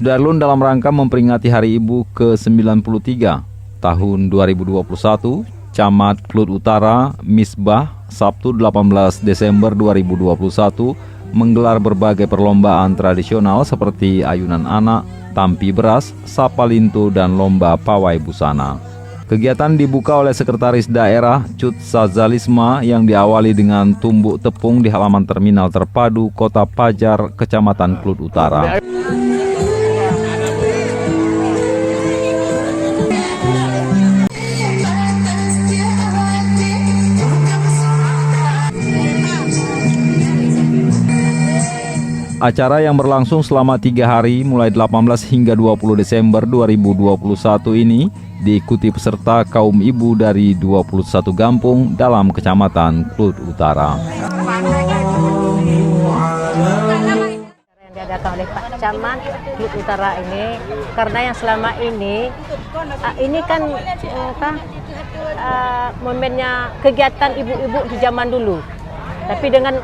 Sudarlun, dalam rangka memperingati Hari Ibu ke-93 tahun 2021, Camat Klut Utara, Misbah, Sabtu 18 Desember 2021 menggelar berbagai perlombaan tradisional seperti ayunan anak, tampi beras, sapa lintu, dan lomba pawai busana. Kegiatan dibuka oleh Sekretaris Daerah Cut Sazalisma yang diawali dengan tumbuk tepung di halaman Terminal Terpadu Kota Pajar, Kecamatan Klut Utara. Acara yang berlangsung selama 3 hari mulai 18 hingga 20 Desember 2021 ini diikuti peserta kaum ibu dari 21 kampung dalam Kecamatan Klut Utara. Yang diadakan oleh Pak Camat Klut Utara ini karena yang selama ini kan momennya kegiatan ibu-ibu di zaman dulu, tapi dengan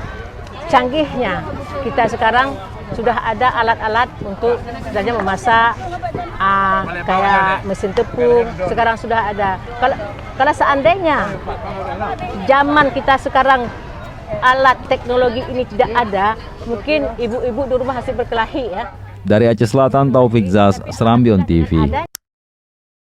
canggihnya kita sekarang sudah ada alat-alat untuk sebenarnya memasak, kayak mesin tepung sekarang sudah ada. Kalau seandainya zaman kita sekarang alat teknologi ini tidak ada, mungkin ibu-ibu di rumah masih berkelahi ya. Dari Aceh Selatan, Taufik Zaz, Serambion TV.